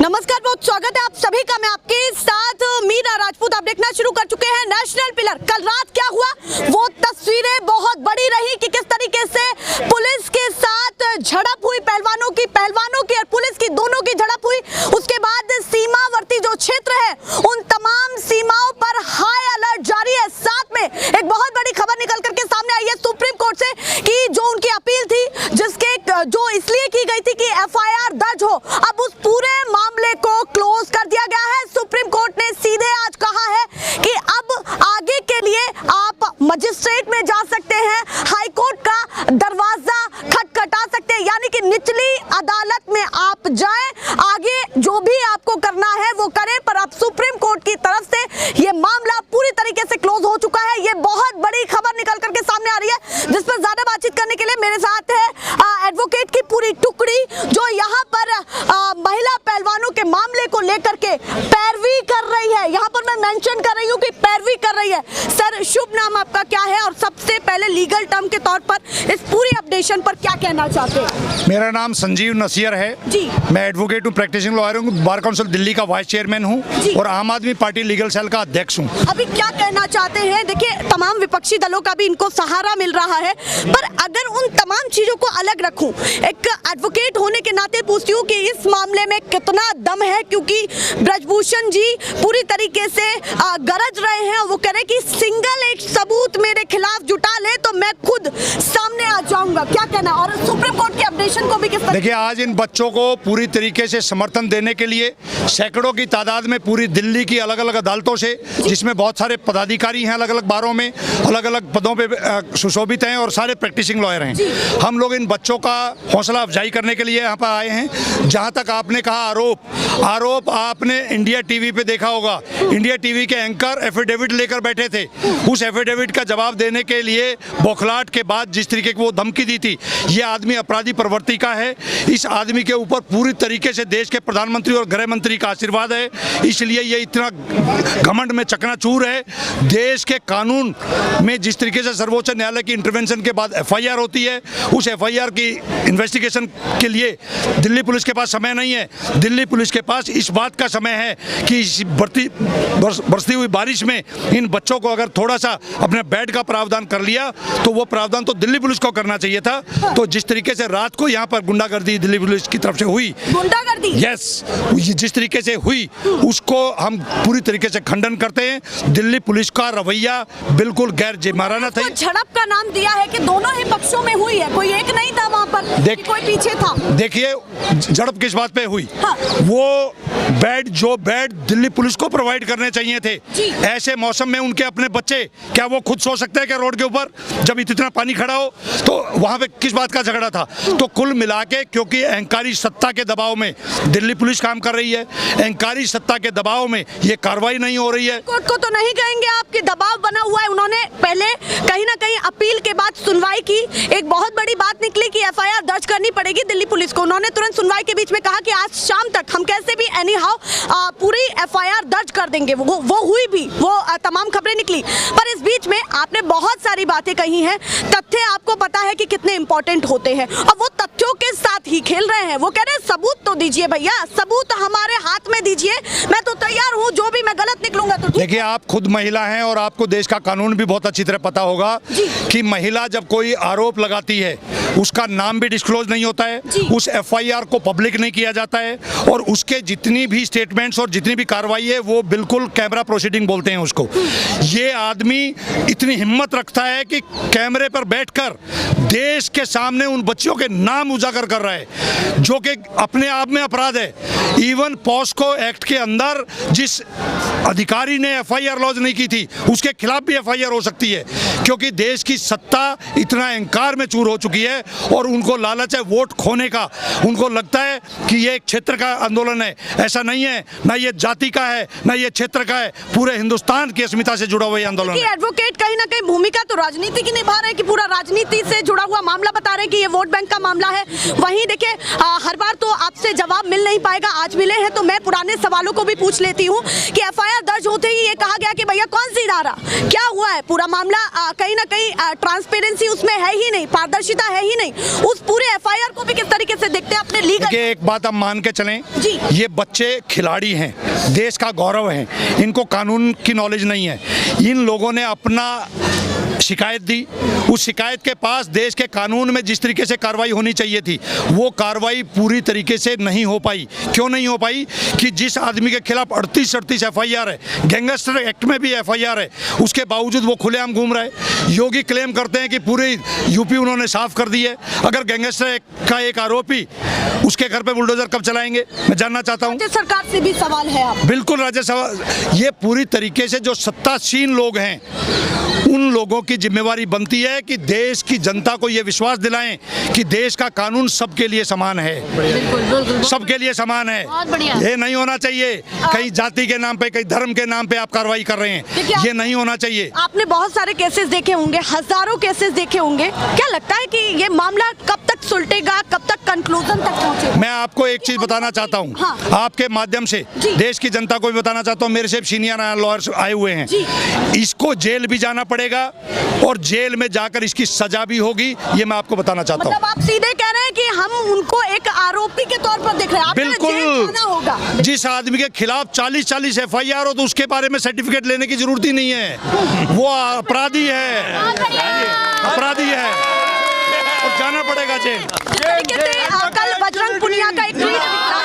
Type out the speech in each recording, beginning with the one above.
नमस्कार, बहुत स्वागत है आप सभी का। मैं आपके साथ मीरा राजपूत। आप देखना शुरू कर चुके हैं नेशनल पिलर। कल रात क्या हुआ वो तस्वीरें बहुत बड़ी रही कि किस तरीके से पुलिस के साथ झड़प हुई, पहलवानों की और पुलिस की दोनों की झड़प हुई। उसके बाद सीमावर्ती जो क्षेत्र है उन तमाम सीमाओं पर हाई अलर्ट जारी है। साथ में एक बहुत बड़ी खबर निकल करके सामने आई है सुप्रीम कोर्ट से कि जो उनकी अपील थी, जिसके जो इसलिए की गई थी कि एफआईआर दर्ज हो, अब उस पूरे मामले को क्लोज कर दिया गया है। सुप्रीम कोर्ट ने सीधे आज कहा है कि अब आगे के लिए आप मजिस्ट्रेट में जा सकते हैं, हाई कोर्ट का दरवाजा खटखटा सकते हैं, यानी कि निचली अदालत में आप जाएं, आगे जो भी आपको करना है वो करें। पर अब सुप्रीम कोर्ट की तरफ से ये मामला पूरी तरीके से क्लोज हो चुका है। ये बहुत बड़ी खबर निकल करके सामने आ रही है, जिस पर ज्यादा बातचीत करने के लिए मेरे साथ है एडवोकेट की पूरी टुकड़ी, जो यहाँ पर महिला पहलवानों के मामले को लेकर के पैरवी कर रही है। यहाँ पर मैं मेंशन कर रही हूँ कि पैरवी कर रही है। सर, शुभ नाम आपका क्या है और सबसे पहले लीगल टर्म के तौर पर इस पूरी अपडेशन पर क्या कहना चाहते हैं? मेरा नाम संजीव नसीर है जी। मैं एडवोकेट हूँ, प्रैक्टिसिंग लॉयर हूँ, बार काउंसिल दिल्ली का वाइस चेयरमैन हूँ और आम आदमी पार्टी लीगल सेल का अध्यक्ष हूँ। अभी क्या कहना चाहते हैं? देखिए, तमाम विपक्षी दलों का भी इनको सहारा मिल रहा है, पर अगर उन तमाम चीजों को अलग रखूं, एक एडवोकेट होने के नाते पूछती हूँ कि इस मामले में कितना दम है, क्योंकि ब्रजभूषण जी पूरी तरीके से गरज रहे हैं। वो कह रहे कि सिंगल एक सबूत मेरे खिलाफ जुटा ले तो मैं खुद सामने आ जाऊंगा। क्या कहना? और सुप्रीम कोर्ट के अपडेशन को भी किस तरह? देखिए, आज इन बच्चों को पूरी तरीके से समर्थन देने के लिए सैकड़ों की तादाद में पूरी दिल्ली की अलग अलग अदालतों से, जिसमें बहुत सारे पदाधिकारी हैं, अलग अलग बारों में अलग अलग पदों पे सुशोभित हैं और सारे प्रैक्टिसिंग लॉयर हैं। हम लोग इन बच्चों का हौसला अफजाई करने के लिए यहाँ पर आए हैं। जहाँ तक आपने कहा आरोप आपने इंडिया टीवी पे देखा होगा। इंडिया टीवी के एंकर एफिडेविट लेकर बैठे थे। उस एफिडेविट का जवाब देने के लिए बौखलाहट के बाद जिस तरीके की वो धमकी दी थी, ये आदमी अपराधी प्रवृत्ति का है। इस आदमी के ऊपर पूरी तरीके से देश के प्रधानमंत्री और गृह मंत्री का आशीर्वाद है, इसलिए ये इतना घमंड में चकनाचूर है। देश के कानून में जिस तरीके से सर्वोच्च न्यायालय की इंटरवेंशन के बाद एफआईआर होती है, उस एफआईआर की इन्वेस्टिगेशन के लिए दिल्ली पुलिस के पास समय नहीं है। दिल्ली पुलिस के पास इस बात का समय है कि इस बरसती हुई बारिश में इन बच्चों को अगर थोड़ा सा अपने बेड का प्रावधान कर लिया तो वो प्रावधान तो दिल्ली पुलिस को करना चाहिए था। तो जिस तरीके से रात को यहाँ पर गुंडागर्दी दिल्ली पुलिस की तरफ से हुई, गुंडागर्दी, यस, जिस तरीके से हुई उसको हम पूरी तरीके से खंडन करते हैं। दिल्ली पुलिस का रवैया बिल्कुल गैर जिम्मेदाराना था। झड़प का नाम दिया है कि दोनों ही पक्षों में हुई है, कोई एक नहीं था वहाँ पर, कोई पीछे था। देखिए, झड़प किस बात पे हुई? हाँ। वो बेड दिल्ली पुलिस को प्रोवाइड करने चाहिए थे। ऐसे मौसम में उनके अपने बच्चे, क्या वो खुद सो सकते हैं क्या रोड के ऊपर जब इतना पानी खड़ा हो? तो वहां पे किस बात का झगड़ा था? तो कुल मिला के, क्योंकि अहंकारी सत्ता के दबाव में दिल्ली पुलिस काम कर रही है, अहंकारी सत्ता के दबाव में ये कार्रवाई नहीं हो रही है। कोर्ट को तो नहीं कहेंगे आपके दबाव बना हुआ है। उन्होंने पहले कहीं ना कहीं अपील के बाद सुनवाई की, एक बहुत बड़ी बात निकली कि एफआईआर दर्ज करनी पड़ेगी दिल्ली पुलिस को। उन्होंने तुरंत सुनवाई के बीच में कहा कि आज शाम तक हम कैसे भी एनी हाउ पूरी एफआईआर दर्ज कर देंगे। वो हुई भी, वो तमाम खबरें निकली। पर इस बीच में आपने बहुत सारी बातें कही हैं। तथ्य आपको पता है कि कितने इंपॉर्टेंट होते हैं, और वो तथ्यों के साथ ही खेल रहे हैं। वो कह रहे हैं सबूत तो दीजिए भैया, सबूत हमारे हाथ में दीजिए, मैं तो तैयार हूँ, जो भी मैं गलत निकलूंगा तो। देखिए, आप खुद महिला हैं और आपको देश का कानून भी बहुत अच्छी तरह पता होगा कि महिला जब कोई आरोप लगाती है उसका नाम भी डिस्क्लोज नहीं होता है, उस एफआईआर को पब्लिक नहीं किया जाता है, और उसके जितनी भी स्टेटमेंट्स और जितनी भी कार्रवाई है वो बिल्कुल कैमरा प्रोसीडिंग बोलते हैं उसको। ये आदमी इतनी हिम्मत रखता है कि कैमरे पर बैठकर देश के सामने उन बच्चियों के नाम उजागर कर रहा है, जो कि अपने आप में अपराध है। इवन पॉस्को एक्ट के अंदर जिस अधिकारी ने एफआईआर लॉन्च नहीं की थी उसके खिलाफ भी एफआईआर हो सकती है, क्योंकि देश की सत्ता इतना अहंकार में चूर हो चुकी है और उनको लालच है वोट खोने का। उनको लगता है कि ये एक क्षेत्र का आंदोलन है, ऐसा नहीं है, ना ये जाति का है ना ये क्षेत्र का है, पूरे हिंदुस्तान की अस्मिता से जुड़ा हुआ ये आंदोलन है। एडवोकेट कहीं ना कहीं भूमिका तो राजनीति की निभा रहे हैं कि पूरा राजनीति से जुड़ा हुआ मामला बता रहे हैं कि ये वोट बैंक का मामला है। वहीं देखिए, हर बार तो आपसे जवाब मिल नहीं पाएगा, आज मिले हैं तो मैं पुराने सवालों को भी पूछ लेती हूँ कि एफआईआर दर्ज होते ही ये कहा गया कि भैया कौन सी धारा, क्या हुआ है पूरा मामला, कहीं ना कहीं ट्रांसपेरेंसी उसमें है ही नहीं, पारदर्शिता है ही नहीं। उस पूरे एफआईआर को भी किस तरीके से देखते हैं अपने लीगल? देखिए, एक बात हम मान के चलें, जी। ये बच्चे खिलाड़ी हैं, देश का गौरव हैं, इनको कानून की नॉलेज नहीं है। इन लोगों ने अपना शिकायत दी, उस शिकायत के पास देश के कानून में जिस तरीके से कार्रवाई होनी चाहिए थी वो कार्रवाई पूरी तरीके से नहीं हो पाई। क्यों नहीं हो पाई? कि जिस आदमी के खिलाफ 38 एफआईआर है, गैंगस्टर एक्ट में भी एफआईआर है, उसके बावजूद वो खुलेआम घूम रहा है। योगी क्लेम करते हैं कि पूरी यूपी उन्होंने साफ कर दी है। अगर गैंगस्टर एक्ट का एक आरोपी, उसके घर पे बुलडोजर कब चलाएंगे? मैं जानना चाहता हूँ। राज्य सरकार से भी सवाल है आप? बिल्कुल राज्यसभा, ये पूरी तरीके से जो सत्तासीन लोग हैं उन लोगों की जिम्मेवारी बनती है कि देश की जनता को ये विश्वास दिलाएं कि देश का कानून सबके लिए समान है, सबके लिए समान है। ये नहीं होना चाहिए कहीं जाति के नाम पे, कहीं धर्म के नाम पे आप कार्रवाई कर रहे हैं, ये नहीं होना चाहिए। आपने बहुत सारे केसेस देखे होंगे, हजारों केसेस देखे होंगे, क्या लगता है कि ये मामला कब तक सुलटेगा, कब तक कंक्लूजन तक पहुंचेगा? मैं आपको एक चीज बताना चाहता हूँ, हाँ। आपके माध्यम से देश की जनता को भी बताना चाहता हूँ। मेरे से सीनियर लॉयर्स आए हुए हैं, इसको जेल भी जाना पड़ेगा और जेल में जाकर इसकी सजा भी होगी, ये मैं आपको बताना चाहता हूँ। मतलब आप सीधे कह रहे हैं कि हम उनको एक आरोपी के तौर पर देख रहे हैं? बिल्कुल, होगा। जिस आदमी के खिलाफ 40 एफआईआर हो तो उसके बारे में सर्टिफिकेट लेने की जरूरत ही नहीं है, वो अपराधी है, अपराधी है और जाना पड़ेगा जेल। कल बजरंग पुनिया का एक ट्वीट निकला,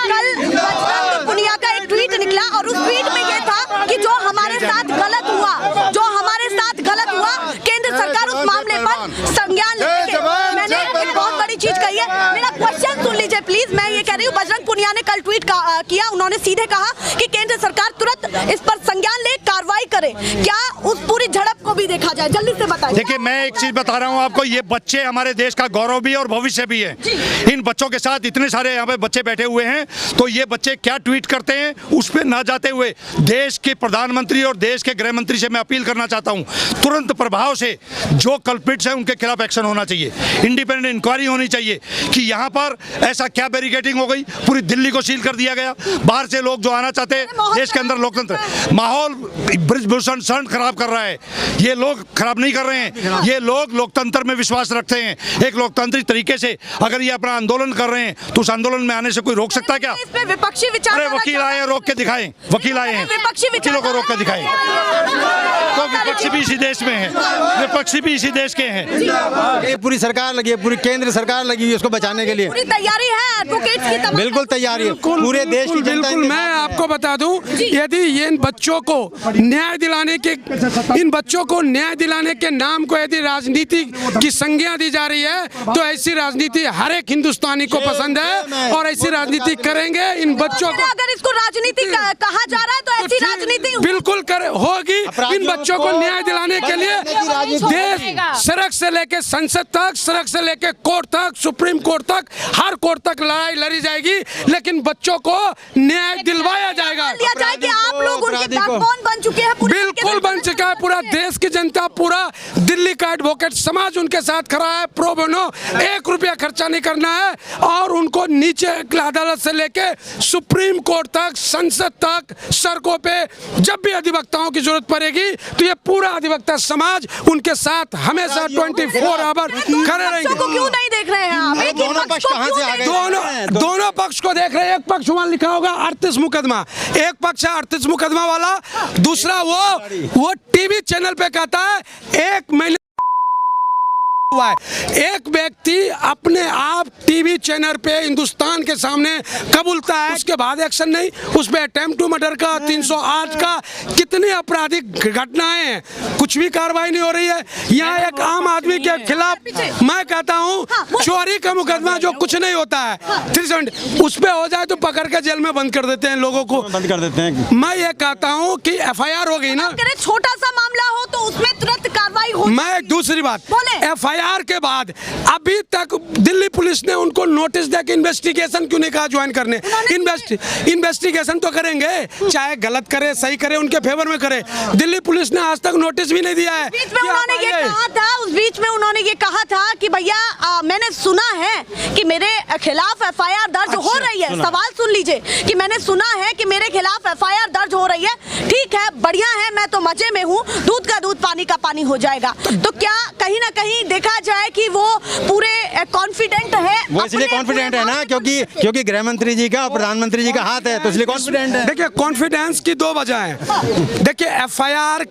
कल बजरंग पुनिया का एक ट्वीट निकला और उस ट्वीट में ये था कि जो हमारे साथ गलत हुआ, जो हमारे साथ गलत हुआ, केंद्र सरकार उस मामले पर संज्ञान लेगी। मैंने एक बहुत बड़ी चीज कही है, मेरा क्वेश्चन सुन लीजिए प्लीज। मैं ये कह रही हूँ, बजरंग पुनिया ने कल ट्वीट किया, उन्होंने सीधे कहा कि केंद्र सरकार तुरंत इस पर संज्ञान ले, कार्रवाई करे। क्या उस पूरी झड़प को भी देखा जाए? जल्दी से बताइए। देखिए, मैं एक चीज बता रहा हूँ आपको, ये बच्चे हमारे देश का गौरव भी है और भविष्य भी है। इन बच्चों के साथ इतने सारे यहाँ पे बच्चे बैठे हुए हैं, तो ये बच्चे क्या ट्वीट करते हैं उस पर ना जाते हुए देश के प्रधानमंत्री और देश के गृह मंत्री से मैं अपील करना चाहता हूँ, तुरंत प्रभाव से जो कल्प्रिट्स हैं उनके खिलाफ एक्शन होना चाहिए, इंडिपेंडेंट इंक्वायरी होनी चाहिए कि यहाँ पर ऐसा क्या बैरिकेडिंग हो गई, पूरी दिल्ली को सील कर दिया गया, बाहर से लोग जो आना चाहते हैं, देश के अंदर लोकतंत्र, माहौल ब्रिजभूषण शरण खराब कर रहा है। ये लोग खराब नहीं कर रहे हैं, ये लोग लोकतंत्र में विश्वास रखते हैं। एक लोकतांत्रिक तरीके से अगर ये अपना आंदोलन कर रहे हैं तो उस आंदोलन में आने से कोई रोक सकता है क्या? इस पे विपक्षी विचार, अरे वकील आए हैं, रोक के दिखाएं, वकील आए हैं, वकीलों को रोक के दिखाएं। तो विपक्षी भी इसी देश में है, विपक्षी भी इसी देश के हैं। ये पूरी सरकार लगी है, पूरी केंद्र सरकार लगी है उसको बचाने के लिए। पूरी तैयारी है एडवोकेट्स की तमाम? बिल्कुल तैयारी है, पूरे देश की जनता। बिल्कुल, मैं आपको बता दूं, यदि ये इन बच्चों को न्याय दिलाने के नाम को यदि राजनीति की संज्ञा दी जा रही है तो ऐसी राजनीति हर एक हिंदुस्तानी को पसंद है और ऐसी राजनीति करेंगे। इन बच्चों को अगर इसको राजनीति कहा जा रहा है तो ऐसी राजनीति बिल्कुल होगी। इन बच्चों को न्याय दिलाने के लिए देश सड़क से लेके संसद तक, सड़क से लेके कोर्ट तक, सुप्रीम कोर्ट तक, हर कोर्ट तक लड़ाई लड़ी जाएगी, लेकिन बच्चों को न्याय दिलवाया जाएगा। लिया जाए कि आप लोग उनके बैकबोन बन चुके हैं, बिल्कुल बन चुका है। पूरा देश की जनता, पूरा दिल्ली का एडवोकेट समाज उनके साथ खड़ा है। प्रो बोनो, 1 रुपया खर्चा नहीं करना है और उनको नीचे अदालत से लेके सुप्रीम कोर्ट तक, संसद तक, सड़कों पे जब भी अधिवक्ताओं की जरूरत पड़ेगी तो ये पूरा अधिवक्ता समाज उनके साथ हमेशा 24 आवर खड़े रहेंगे। क्यों नहीं देख रहे हैं आप? एक ही पक्ष को क्यों नहीं देख रहे हैं? दोनों पक्ष को देख रहे हैं। एक पक्ष वहां लिखा होगा 38 मुकदमा, एक पक्ष है 38 मुकदमा वाला, दूसरा वो टीवी चैनल पे कहता है 1 महीने हुआ है। एक व्यक्ति अपने आप टीवी चैनल पे हिंदुस्तान के सामने कबूलता है, उसके बाद एक्शन नहीं। उस पे अटेम्प्ट टू मर्डर का, 308 का, कितनी आपराधिक घटनाएं हैं, कुछ भी कार्रवाई नहीं हो रही है। यहाँ एक आम आदमी के खिलाफ मैं कहता हूँ चोरी का मुकदमा जो कुछ नहीं होता है, 370 उस पे हो जाए तो पकड़ के जेल में बंद कर देते हैं, लोगों को बंद कर देते हैं। मैं ये कहता हूँ कि एफआईआर हो गई ना, छोटा सा मामला हो तो उसमें तुरंत कार्रवाई हो। मैं एक दूसरी बात, एफआईआर FIR के बाद अभी तक दिल्ली पुलिस ने उनको नोटिस दे के इन्वेस्टिगेशन क्यों नहीं कहा ज्वाइन करने? इन्वेस्टिगेशन तो करेंगे, चाहे गलत करे सही करे, उनके फेवर में करे। दिल्ली पुलिस ने आज तक नोटिस भी नहीं दिया है। बीच में उन्होंने ये कहा था, उस बीच में उन्होंने ये कहा था कि भैया मैंने सुना है कि मेरे खिलाफ FIR दर्ज हो रही है। सवाल सुन लीजिए कि मैंने सुना है कि मेरे खिलाफ FIR दर्ज हो रही है। ठीक है, बढ़िया है, मैं तो मजे में हूँ, दूध का दूध पानी का पानी हो जाएगा। तो क्या कहीं ना कहीं देखा जाए कि वो पूरे कॉन्फिडेंट है? वो इसलिए कॉन्फिडेंट है ना क्योंकि गृह मंत्री जी का और प्रधानमंत्री जी का हाथ है, तो इसलिए कॉन्फिडेंट है। देखिए, कॉन्फिडेंस की दो वजह है। देखिए, FIR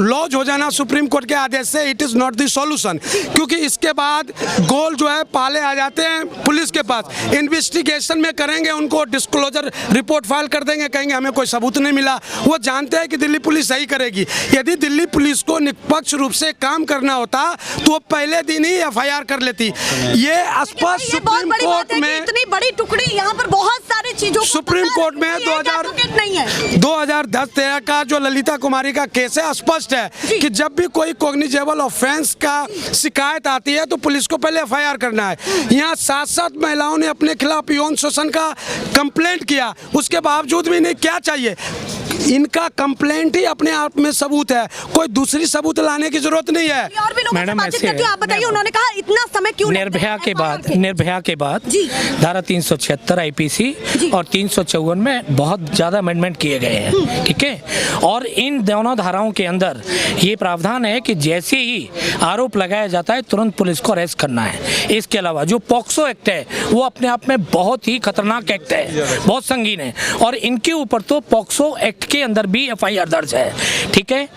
लॉज हो जाना सुप्रीम कोर्ट के आदेश से it is not the solution, क्योंकि इसके बाद गोल जो है पाले आ जाते हैं पुलिस के पास। इन्वेस्टिगेशन में करेंगे, उनको डिस्क्लोजर रिपोर्ट फाइल कर देंगे, कहेंगे हमें कोई सबूत नहीं मिला। वो जानते हैं कि दिल्ली पुलिस सही करेगी। यदि दिल्ली पुलिस को निष्पक्ष रूप से काम करना होता तो वो पहले दिन ही FIR कर लेती। ये स्पष्ट सुप्रीम कोर्ट में, इतनी बड़ी टुकड़ी, यहाँ पर बहुत सारी चीजों सुप्रीम कोर्ट में 2010-13 का जो ललिता कुमारी का केस है, स्पष्ट है कि जब भी कोई कॉग्निजेबल ऑफेंस का शिकायत आती है तो पुलिस को पहले FIR करना है। यहाँ 7 महिलाओं ने अपने खिलाफ यौन शोषण का कंप्लेंट किया, उसके बावजूद भी नहीं। क्या चाहिए? इनका कंप्लेंट ही अपने आप में सबूत है, कोई दूसरी सबूत लाने की जरूरत नहीं है। और भी लोगों से मैडम, बातचीत ऐसे करती हूँ, आप बताइए, उन्होंने कहा इतना समय क्यों निर्भया के बाद जी। धारा 376 IPC और 354 में बहुत ज़्यादा अमेंडमेंट किए गए हैं, ठीक है। और इन दोनों धाराओं के अंदर ये प्रावधान है कि जैसे ही आरोप लगाया जाता है तुरंत पुलिस को अरेस्ट करना है। इसके अलावा जो पॉक्सो एक्ट है वो अपने आप में बहुत ही खतरनाक एक्ट है, बहुत संगीन है, और इनके ऊपर तो पॉक्सो एक्ट के अंदर भी FIR दर्ज है, ठीक है।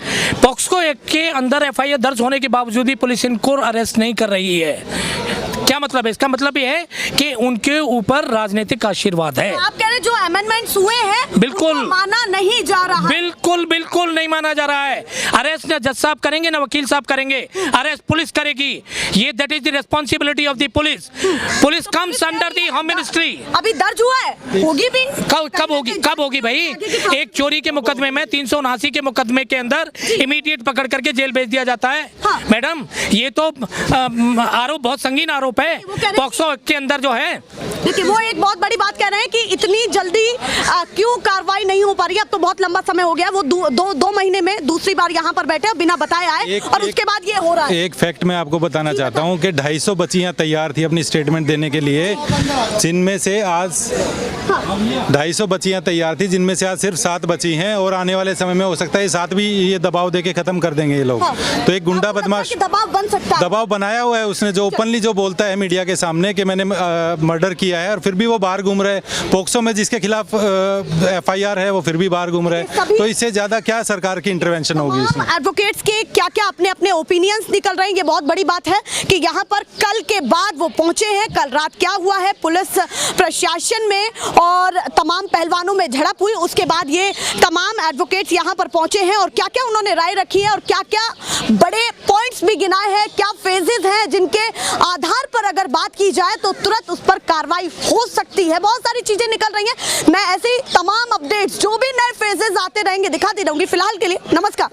पॉक्सो एक्ट के अंदर FIR दर्ज होने के बावजूद ही पुलिस इनको अरेस्ट नहीं कर रही है। क्या मतलब है? इसका मतलब ये है कि उनके ऊपर राजनीतिक आशीर्वाद है। आप कह रहे जो अमेंडमेंट्स हुए हैं बिल्कुल उनको माना नहीं जा रहा। बिल्कुल नहीं माना जा रहा है। अरेस्ट ना जज साहब करेंगे ना वकील साहब करेंगे, अरेस्ट पुलिस करेगी। ये that is the responsibility of the police. Police comes under the home ministry. अभी दर्ज हुआ है, होगी भी। कब होगी भाई? एक चोरी के मुकदमे में 379 के मुकदमे के अंदर इमीडिएट पकड़ करके जेल भेज दिया जाता है। हाँ। मैडम, ये तो आरोप बहुत संगीन आरोप है पॉक्सो के अंदर जो है। देखिए, वो एक बहुत बड़ी बात कह रहे हैं कि इतनी जल्दी क्यों कार्रवाई नहीं हो पा रही है। अब तो बहुत लंबा समय हो गया, वो दो महीने में दूसरी बार यहाँ पर बैठे बिना बताए आए, और उसके बाद ये हो रहा है। एक फैक्ट मैं आपको बताना चाहता हूँ कि 250 बच्चियाँ तैयार थी अपनी स्टेटमेंट देने के लिए, जिनमें से आज 250 बच्चियाँ तैयार थी, जिनमें से आज सिर्फ 7 बची हैं, और आने वाले समय में हो सकता है 7 भी ये दबाव देके खत्म कर देंगे ये लोग। तो एक गुंडा बदमाश दबाव बन सकता है, दबाव बनाया हुआ है उसने, जो ओपनली जो बोलता है मीडिया के सामने कि मैंने मर्डर किया है, और फिर भी वो बाहर घूम रहे। पोक्सो में जिसके खिलाफ FIR है वो फिर भी बाहर घूम रहे। तो इससे ज्यादा क्या सरकार की इंटरवेंशन होगी इसमें? एडवोकेट्स के क्या अपने अपने ओपिनियंस निकल रहे हैं। ये बहुत बड़ी बात है कि यहाँ पर कल के बाद वो पहुंचे हैं। कल रात क्या हुआ है, पुलिस प्रशासन में और तमाम पहलवानों में झड़प हुई, उसके बाद ये तमाम एडवोकेट्स यहाँ पर पहुंचे हैं और क्या क्या उन्होंने राय रखी है और क्या क्या बड़े पॉइंट्स भी गिनाए हैं, क्या फेजेज हैं जिनके आधार पर अगर बात की जाए तो तुरंत उस पर कार्रवाई हो सकती है। बहुत सारी चीजें निकल रही हैं। मैं ऐसे ही तमाम अपडेट्स जो भी नए फेजेस आते रहेंगे दिखाती रहूंगी। फिलहाल के लिए नमस्कार।